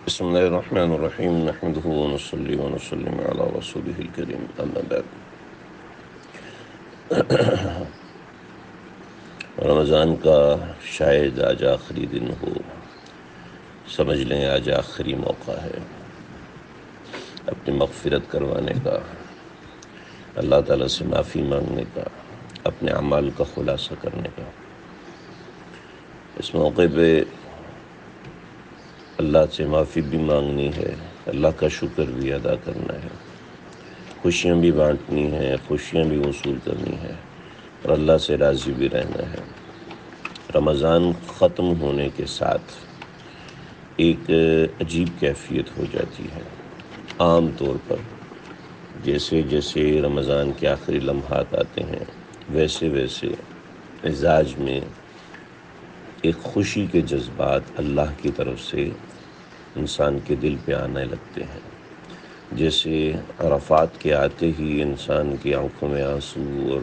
بسم اللہ الرحمن الرحیم نحمده ونصلی ونسلم علی رسوله الکریم اما بعد۔ رمضان کا شاید آج آخری دن ہو، سمجھ لیں آج آخری موقع ہے اپنی مغفرت کروانے کا، اللہ تعالیٰ سے معافی مانگنے کا، اپنے اعمال کا خلاصہ کرنے کا۔ اس موقع پہ اللہ سے معافی بھی مانگنی ہے، اللہ کا شکر بھی ادا کرنا ہے، خوشیاں بھی بانٹنی ہیں، خوشیاں بھی وصول کرنی ہے، اور اللہ سے راضی بھی رہنا ہے۔ رمضان ختم ہونے کے ساتھ ایک عجیب کیفیت ہو جاتی ہے۔ عام طور پر جیسے جیسے رمضان کے آخری لمحات آتے ہیں ویسے ویسے مزاج میں ایک خوشی کے جذبات اللہ کی طرف سے انسان کے دل پہ آنے لگتے ہیں۔ جیسے عرفات کے آتے ہی انسان کی آنکھوں میں آنسو اور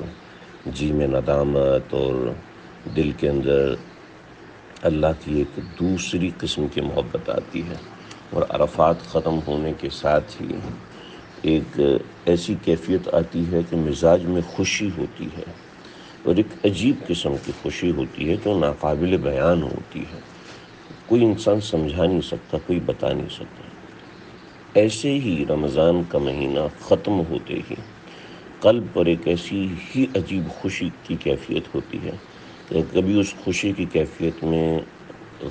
جی میں ندامت اور دل کے اندر اللہ کی ایک دوسری قسم کی محبت آتی ہے، اور عرفات ختم ہونے کے ساتھ ہی ایک ایسی کیفیت آتی ہے کہ مزاج میں خوشی ہوتی ہے، اور ایک عجیب قسم کی خوشی ہوتی ہے جو ناقابل بیان ہوتی ہے، کوئی انسان سمجھا نہیں سکتا، کوئی بتا نہیں سکتا۔ ایسے ہی رمضان کا مہینہ ختم ہوتے ہی قلب پر ایک ایسی ہی عجیب خوشی کی کیفیت ہوتی ہے کہ کبھی اس خوشی کی کیفیت میں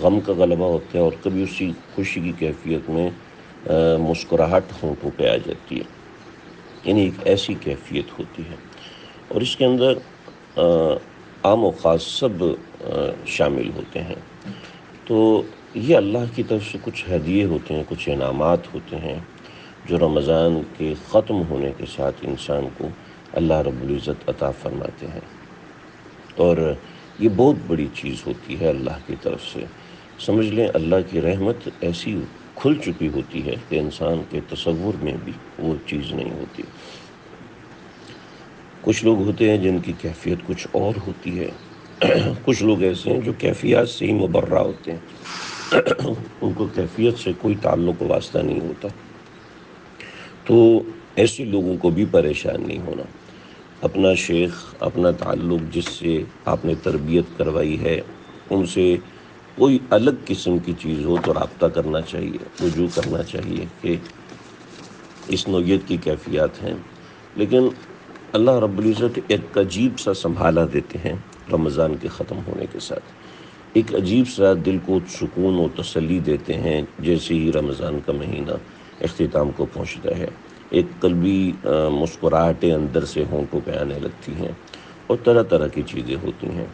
غم کا غلبہ ہوتا ہے، اور کبھی اسی خوشی کی کیفیت میں مسکراہٹ ہونٹوں پہ آ جاتی ہے، یعنی ایک ایسی کیفیت ہوتی ہے، اور اس کے اندر عام و خاص سب شامل ہوتے ہیں۔ تو یہ اللہ کی طرف سے کچھ ہدیے ہوتے ہیں، کچھ انعامات ہوتے ہیں جو رمضان کے ختم ہونے کے ساتھ انسان کو اللہ رب العزت عطا فرماتے ہیں، اور یہ بہت بڑی چیز ہوتی ہے اللہ کی طرف سے۔ سمجھ لیں اللہ کی رحمت ایسی کھل چکی ہوتی ہے کہ انسان کے تصور میں بھی وہ چیز نہیں ہوتی۔ کچھ لوگ ہوتے ہیں جن کی کیفیت کچھ اور ہوتی ہے، کچھ لوگ ایسے ہیں جو کیفیات سے ہی مبرہ ہوتے ہیں، ان کو کیفیت سے کوئی تعلق و واسطہ نہیں ہوتا۔ تو ایسے لوگوں کو بھی پریشان نہیں ہونا۔ اپنا شیخ، اپنا تعلق جس سے آپ نے تربیت کروائی ہے، ان سے کوئی الگ قسم کی چیز ہو تو رابطہ کرنا چاہیے، رجوع کرنا چاہیے کہ اس نوعیت کی کیفیات ہیں۔ لیکن اللہ رب العزت ایک عجیب سا سنبھالا دیتے ہیں رمضان کے ختم ہونے کے ساتھ، ایک عجیب سا دل کو سکون و تسلی دیتے ہیں جیسے ہی رمضان کا مہینہ اختتام کو پہنچتا ہے۔ ایک قلبی مسکراہٹیں اندر سے ہونٹوں پہ آنے لگتی ہیں، اور طرح طرح کی چیزیں ہوتی ہیں۔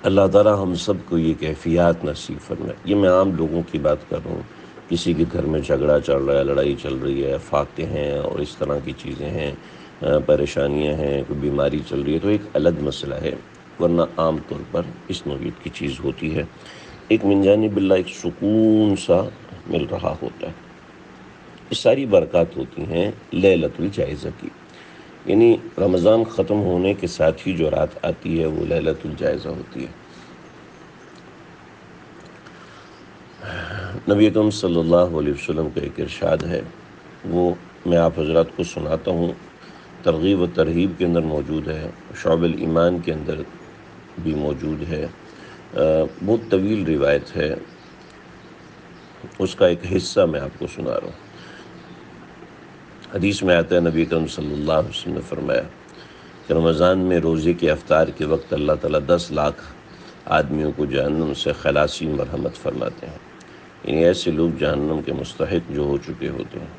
اللہ تعالیٰ ہم سب کو یہ کیفیات نصیب فرمائے۔ یہ میں عام لوگوں کی بات کر رہا ہوں، کسی کے گھر میں جھگڑا چل رہا ہے، لڑائی چل رہی ہے، فاقے ہیں اور اس طرح کی چیزیں ہیں، پریشانیاں ہیں، کوئی بیماری چل رہی ہے، تو ایک الگ مسئلہ ہے، ورنہ عام طور پر اس نوعیت کی چیز ہوتی ہے۔ ایک من جانب اللہ ایک سکون سا مل رہا ہوتا ہے۔ یہ ساری برکات ہوتی ہیں لیلۃ الجائزہ کی، یعنی رمضان ختم ہونے کے ساتھ ہی جو رات آتی ہے وہ لیلۃ الجائزہ ہوتی ہے۔ نبی اکرم صلی اللہ علیہ وسلم کا ایک ارشاد ہے، وہ میں آپ حضرات کو سناتا ہوں، ترغیب و ترہیب کے اندر موجود ہے، شعب الایمان کے اندر بھی موجود ہے، بہت طویل روایت ہے، اس کا ایک حصہ میں آپ کو سنا رہا ہوں۔ حدیث میں آتا ہے نبی اکرم صلی اللہ علیہ وسلم نے فرمایا کہ رمضان میں روزے کے افطار کے وقت اللہ تعالیٰ 10 لاکھ آدمیوں کو جہنم سے خلاصی مرحمت فرماتے ہیں، یعنی ایسے لوگ جہنم کے مستحق جو ہو چکے ہوتے ہیں۔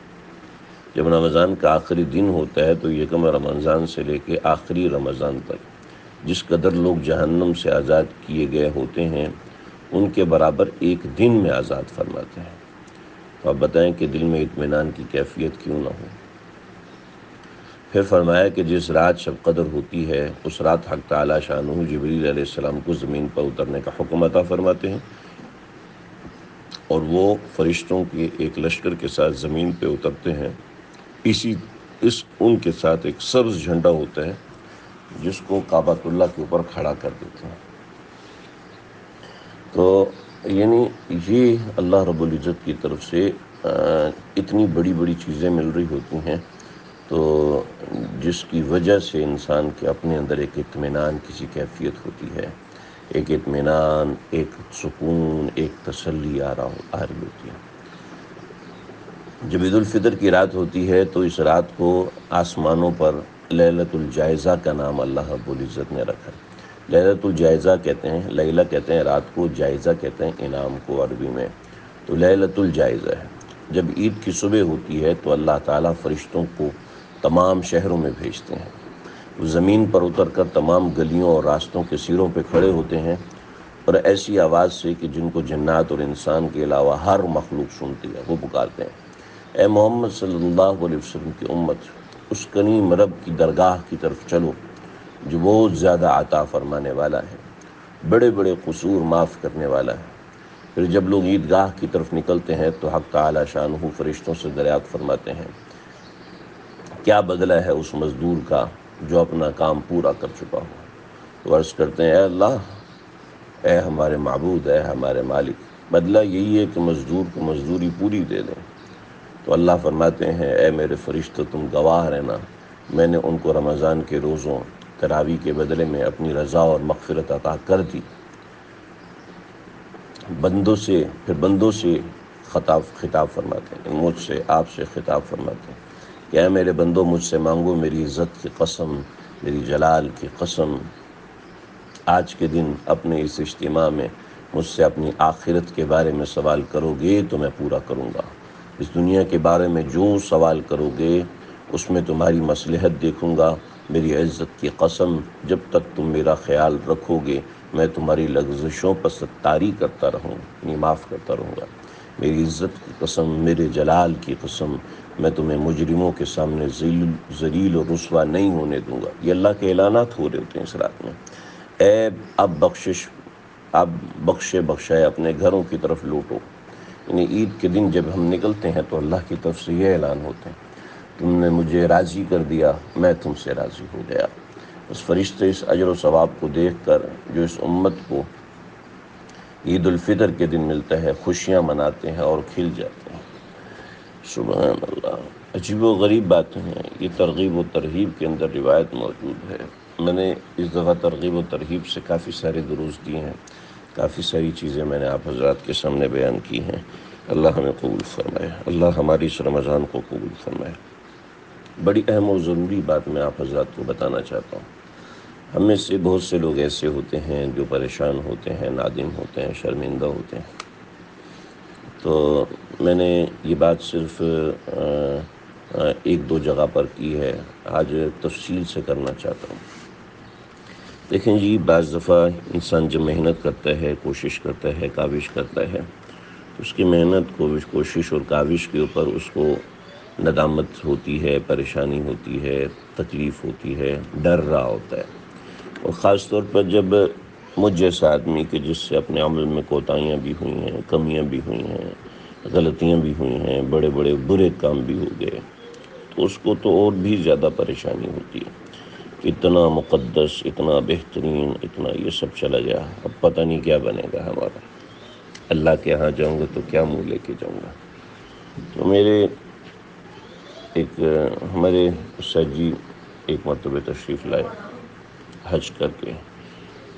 جب رمضان کا آخری دن ہوتا ہے تو یکم رمضان سے لے کے آخری رمضان تک جس قدر لوگ جہنم سے آزاد کیے گئے ہوتے ہیں ان کے برابر ایک دن میں آزاد فرماتے ہیں۔ تو آپ بتائیں کہ دل میں اطمینان کی کیفیت کیوں نہ ہو۔ پھر فرمایا کہ جس رات شب قدر ہوتی ہے اس رات حق تعالی شانہ جبریل علیہ السلام کو زمین پر اترنے کا حکم عطا فرماتے ہیں، اور وہ فرشتوں کے ایک لشکر کے ساتھ زمین پہ اترتے ہیں۔ ان کے ساتھ ایک سبز جھنڈا ہوتا ہے جس کو کعبۃ اللہ کے اوپر کھڑا کر دیتے ہیں۔ تو یعنی یہ اللہ رب العزت کی طرف سے اتنی بڑی بڑی چیزیں مل رہی ہوتی ہیں، تو جس کی وجہ سے انسان کے اپنے اندر ایک اطمینان کسی کیفیت ہوتی ہے، ایک اطمینان، ایک سکون، ایک تسلی آ رہی ہوتی ہے۔ جب عید الفطر کی رات ہوتی ہے تو اس رات کو آسمانوں پر لیلۃ الجائزہ کا نام اللہ رب العزت نے رکھا ہے۔ لیلۃ الجائزہ کہتے ہیں، لیلہ کہتے ہیں رات کو، جائزہ کہتے ہیں انعام کو عربی میں، تو لیلۃ الجائزہ ہے۔ جب عید کی صبح ہوتی ہے تو اللہ تعالیٰ فرشتوں کو تمام شہروں میں بھیجتے ہیں، وہ زمین پر اتر کر تمام گلیوں اور راستوں کے سروں پہ کھڑے ہوتے ہیں، اور ایسی آواز سے کہ جن کو جنات اور انسان کے علاوہ ہر مخلوق سنتی ہے، وہ پکارتے ہیں، اے محمد صلی اللہ علیہ وسلم کی امت، اس کریم رب کی درگاہ کی طرف چلو جو بہت زیادہ عطا فرمانے والا ہے، بڑے بڑے قصور معاف کرنے والا ہے۔ پھر جب لوگ عیدگاہ کی طرف نکلتے ہیں تو حق تعالی شانہ فرشتوں سے دریافت فرماتے ہیں، کیا بدلہ ہے اس مزدور کا جو اپنا کام پورا کر چکا ہو؟ تو عرض کرتے ہیں، اے اللہ، اے ہمارے معبود، اے ہمارے مالک، بدلہ یہی ہے کہ مزدور کو مزدوری پوری دے دیں۔ تو اللہ فرماتے ہیں، اے میرے فرشتوں، تم گواہ رہنا، میں نے ان کو رمضان کے روزوں تراویح کے بدلے میں اپنی رضا اور مغفرت عطا کر دی۔ بندوں سے خطاب فرماتے ہیں، مجھ سے، آپ سے خطاب فرماتے ہیں کہ اے میرے بندوں، مجھ سے مانگو، میری عزت کی قسم، میری جلال کی قسم، آج کے دن اپنے اس اجتماع میں مجھ سے اپنی آخرت کے بارے میں سوال کرو گے تو میں پورا کروں گا۔ اس دنیا کے بارے میں جو سوال کرو گے اس میں تمہاری مصلحت دیکھوں گا۔ میری عزت کی قسم، جب تک تم میرا خیال رکھو گے میں تمہاری لغزشوں پر ستاری کرتا رہوں گا، یعنی معاف کرتا رہوں گا۔ میری عزت کی قسم، میرے جلال کی قسم، میں تمہیں مجرموں کے سامنے ذلیل و رسوا نہیں ہونے دوں گا۔ یہ اللہ کے اعلانات ہو رہے ہوتے ہیں اس رات میں۔ اے اب بخشائے اپنے گھروں کی طرف لوٹو۔ یعنی عید کے دن جب ہم نکلتے ہیں تو اللہ کی طرف سے یہ اعلان ہوتے ہیں، تم نے مجھے راضی کر دیا، میں تم سے راضی ہو گیا۔ اس فرشتے اس اجر و ثواب کو دیکھ کر جو اس امت کو عید الفطر کے دن ملتا ہے، خوشیاں مناتے ہیں اور کھل جاتے ہیں۔ سبحان اللہ، عجیب و غریب باتیں ہیں، یہ ترغیب و ترہیب کے اندر روایت موجود ہے۔ میں نے اس دفعہ ترغیب و ترہیب سے کافی سارے دروس دیے ہیں، کافی ساری چیزیں میں نے آپ حضرات کے سامنے بیان کی ہیں۔ اللہ ہمیں قبول فرمائے، اللہ ہماری اس رمضان کو قبول فرمائے۔ بڑی اہم و ضروری بات میں آپ حضرات کو بتانا چاہتا ہوں۔ ہم میں سے بہت سے لوگ ایسے ہوتے ہیں جو پریشان ہوتے ہیں، نادم ہوتے ہیں، شرمندہ ہوتے ہیں۔ تو میں نے یہ بات صرف ایک دو جگہ پر کی ہے، آج تفصیل سے کرنا چاہتا ہوں۔ دیکھیں جی، بعض دفعہ انسان جب محنت کرتا ہے، کوشش کرتا ہے، کاوش کرتا ہے، تو اس کی محنت، کوشش اور کاوش کے اوپر اس کو ندامت ہوتی ہے، پریشانی ہوتی ہے، تکلیف ہوتی ہے، ڈر رہا ہوتا ہے۔ اور خاص طور پر جب مجھ جیسا آدمی کہ جس سے اپنے عمل میں کوتاہیاں بھی ہوئی ہیں، کمیاں بھی ہوئی ہیں، غلطیاں بھی ہوئی ہیں، بڑے بڑے برے کام بھی ہو گئے، تو اس کو تو اور بھی زیادہ پریشانی ہوتی ہے کہ اتنا مقدس، اتنا بہترین، اتنا یہ سب چلا گیا، اب پتہ نہیں کیا بنے گا ہمارا، اللہ کے ہاں جاؤں گا تو کیا منہ لے کے جاؤں گا۔ تو ہمارے استاد جی ایک مرتبہ تشریف لائے حج کر کے،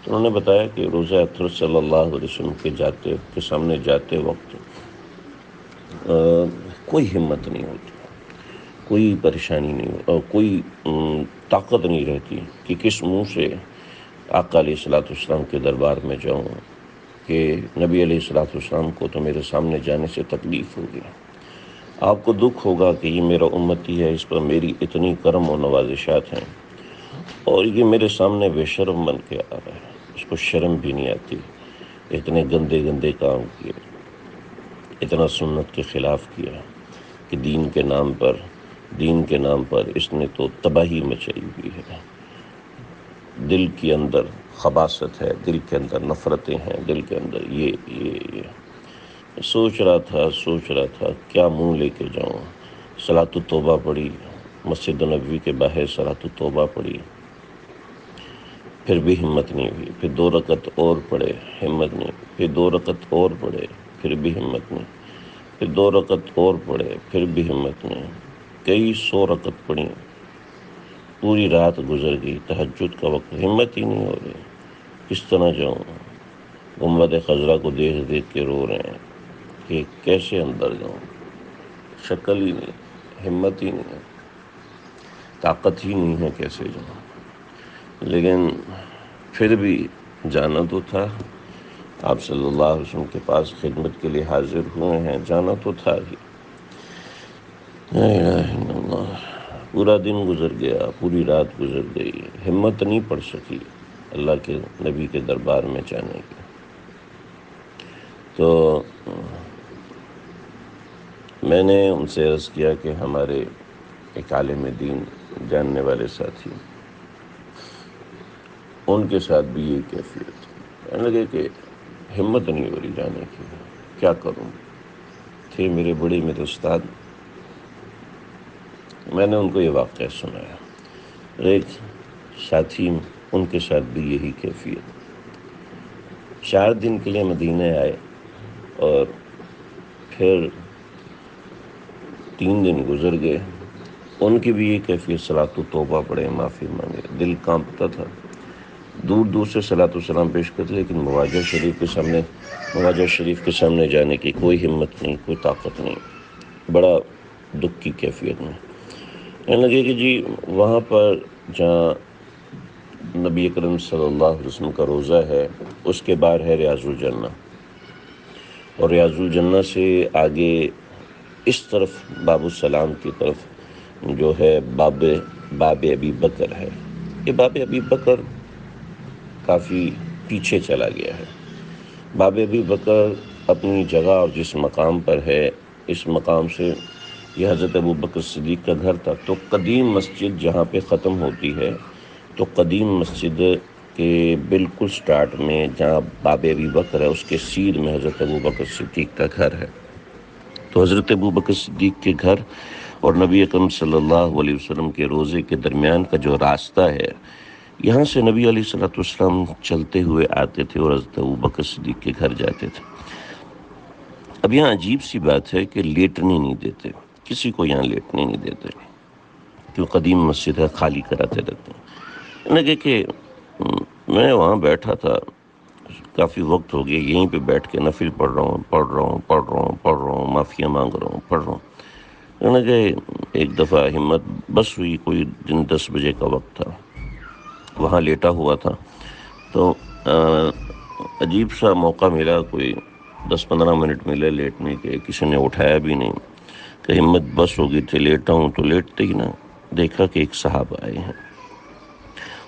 تو انہوں نے بتایا کہ روزہ اکرم صلی اللہ علیہ وسلم کے سامنے جاتے وقت کوئی ہمت نہیں ہوتی، کوئی پریشانی نہیں ہوتی، اور کوئی طاقت نہیں رہتی کہ کس منہ سے آقا علیہ الصلوۃ والسلام کے دربار میں جاؤں کہ نبی علیہ الصلوۃ والسلام کو تو میرے سامنے جانے سے تکلیف ہوگی، آپ کو دکھ ہوگا کہ یہ میرا امتی ہے، اس پر میری اتنی کرم و نوازشات ہیں، اور یہ میرے سامنے بے شرم بن کے آ رہا ہے، اس کو شرم بھی نہیں آتی، اتنے گندے گندے کام کیے، اتنا سنت کے خلاف کیا کہ دین کے نام پر اس نے تو تباہی مچائی ہوئی ہے۔ دل کے اندر خباثت ہے، دل کے اندر نفرتیں ہیں، دل کے اندر یہ سوچ رہا تھا کیا منہ لے کے جاؤں۔ صلاۃ التوبہ پڑھی، مسجد نبوی کے باہر صلاۃ التوبہ پڑھی، پھر بھی ہمت نہیں ہوئی، پھر 2 رکعت اور پڑھے، ہمت نہیں، پھر 2 رکعت اور پڑھے، پھر بھی ہمت نہیں، پھر 2 رکعت اور پڑھے، پھر بھی ہمت نہیں، کئی 100 رکعت پڑھی، پوری رات گزر گئی، تہجد کا وقت، ہمت ہی نہیں ہو رہی، کس طرح جاؤں؟ گنبد خضرا کو دیکھ دیکھ کے رو رہے ہیں کہ کیسے اندر جاؤں، شکل ہی نہیں، ہمت ہی نہیں ہے، طاقت ہی نہیں ہے، کیسے جاؤں؟ لیکن پھر بھی جانا تو تھا، آپ صلی اللہ علیہ وسلم کے پاس خدمت کے لیے حاضر ہوئے ہیں، جانا تو تھا ہی۔ لا الہ الا اللہ۔ پورا دن گزر گیا، پوری رات گزر گئی، ہمت نہیں پڑ سکی اللہ کے نبی کے دربار میں جانے کی۔ تو میں نے ان سے عرض کیا کہ ہمارے ایک عالم دین جاننے والے ساتھی، ان کے ساتھ بھی یہ کیفیت ہے۔ کہنے لگے کہ ہمت نہیں ہو رہی جانے کی، کیا کروں؟ تھے میرے بڑے میرے استاد، میں نے ان کو یہ واقعہ سنایا۔ ایک ساتھی، ان کے ساتھ بھی یہی کیفیت، 4 دن کے لیے مدینہ آئے اور پھر 3 دن گزر گئے، ان کی بھی یہ کیفیت، صلاۃ و توبہ پڑھے، معافی مانگے، دل کانپتا تھا، دور دور سے صلاۃ و سلام پیش کرتے، لیکن مواجہ شریف کے سامنے جانے کی کوئی ہمت نہیں، کوئی طاقت نہیں، بڑا دکھ کی کیفیت میں۔ کہنے لگے کہ جی وہاں پر جہاں نبی اکرم صلی اللہ علیہ وسلم کا روضہ ہے، اس کے باہر ہے ریاض الجنہ، اور ریاض الجنہ سے آگے اس طرف باب السلام کی طرف جو ہے باب ابی بکر ہے۔ یہ باب ابی بکر کافی پیچھے چلا گیا ہے۔ باب ابی بکر اپنی جگہ اور جس مقام پر ہے، اس مقام سے یہ حضرت ابو بکر صدیق کا گھر تھا، تو قدیم مسجد جہاں پہ ختم ہوتی ہے، تو قدیم مسجد کے بالکل سٹارٹ میں جہاں باب ابی بکر ہے، اس کے سیر میں حضرت ابو بکر صدیق کا گھر ہے۔ تو حضرت ابو بکر صدیق کے گھر اور نبی اکرم صلی اللہ علیہ وسلم کے روضے کے درمیان کا جو راستہ ہے، یہاں سے نبی علیہ السلام چلتے ہوئے آتے تھے اور حضرت ابو بکر صدیق کے گھر جاتے تھے۔ اب یہاں عجیب سی بات ہے کہ لیٹنے نہیں دیتے، کسی کو یہاں لیٹنے نہیں دیتے، کیوں قدیم مسجد ہے، خالی کراتے رہتے ہیں۔ لگے کہ میں وہاں بیٹھا تھا، کافی وقت ہو گیا، یہیں پہ بیٹھ کے نفل پڑھ رہا ہوں، معافیاں مانگ رہا ہوں، پڑھ رہا ہوں۔ کہنے کہ ایک دفعہ ہمت بس ہوئی، کوئی دن 10 بجے کا وقت تھا، وہاں لیٹا ہوا تھا، تو عجیب سا موقع ملا، کوئی 10-15 منٹ ملے لیٹنے کے، کسی نے اٹھایا بھی نہیں، کہ ہمت بس ہو گئی تھی، لیٹا ہوں، تو لیٹتے ہی نا دیکھا کہ ایک صاحب آئے ہیں،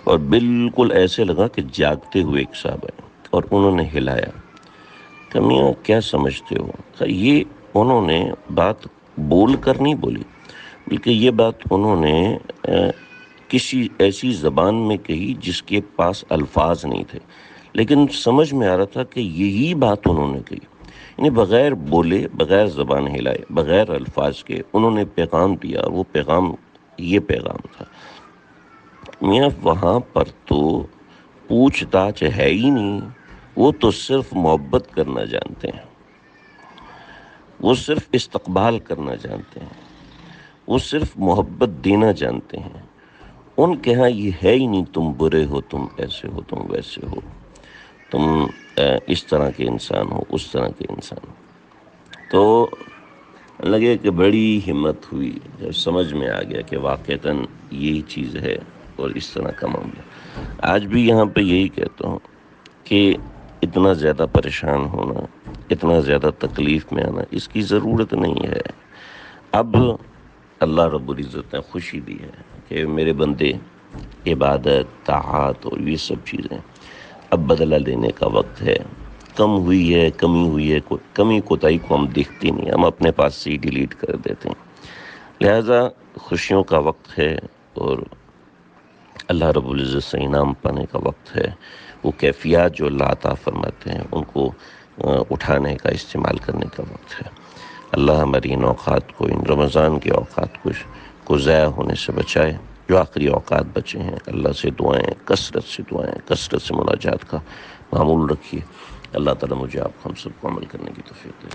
اور بالکل ایسے لگا کہ جاگتے ہوئے ایک صاحب آئے، اور انہوں نے ہلایا کہ میاں کیا سمجھتے ہو؟ یہ انہوں نے بات بول کر نہیں بولی، بلکہ یہ بات انہوں نے کسی ایسی زبان میں کہی جس کے پاس الفاظ نہیں تھے، لیکن سمجھ میں آ رہا تھا کہ یہی بات انہوں نے کہی، یعنی بغیر بولے، بغیر زبان ہلائے، بغیر الفاظ کے انہوں نے پیغام دیا، اور وہ پیغام یہ پیغام تھا۔ میاں وہاں پر تو پوچھ تاچھ ہے ہی نہیں، وہ تو صرف محبت کرنا جانتے ہیں، وہ صرف استقبال کرنا جانتے ہیں، وہ صرف محبت دینا جانتے ہیں۔ ان کے ہاں یہ ہے ہی نہیں تم برے ہو، تم ایسے ہو، تم ویسے ہو، تم اس طرح کے انسان ہو، اس طرح کے انسان ہو۔ تو لگے کہ بڑی ہمت ہوئی جب سمجھ میں آ گیا کہ واقعتاً یہی چیز ہے اور اس طرح کا معاملہ۔ آج بھی یہاں پہ یہی کہتا ہوں کہ اتنا زیادہ پریشان ہونا، اتنا زیادہ تکلیف میں آنا، اس کی ضرورت نہیں ہے۔ اب اللہ رب العزت نے خوشی دی ہے کہ میرے بندے عبادت، طاعت اور یہ سب چیزیں اب بدلہ لینے کا وقت ہے۔ کم ہوئی ہے، کمی ہوئی ہے، کمی کوتاہی کو ہم دیکھتے نہیں، ہم اپنے پاس سے ہی ڈیلیٹ کر دیتے ہیں۔ لہذا خوشیوں کا وقت ہے، اور اللہ رب العزت سے انعام پانے کا وقت ہے۔ وہ کیفیات جو اللہ عطا فرماتے ہیں ان کو اٹھانے کا، استعمال کرنے کا وقت ہے۔ اللہ ہماری ان اوقات کو، ان رمضان کے اوقات کو ضائع ہونے سے بچائے۔ جو آخری اوقات بچے ہیں، اللہ سے دعائیں، کثرت سے مناجات کا معمول رکھیے۔ اللہ تعالیٰ مجھے آپ ہم سب کو عمل کرنے کی توفیق دے۔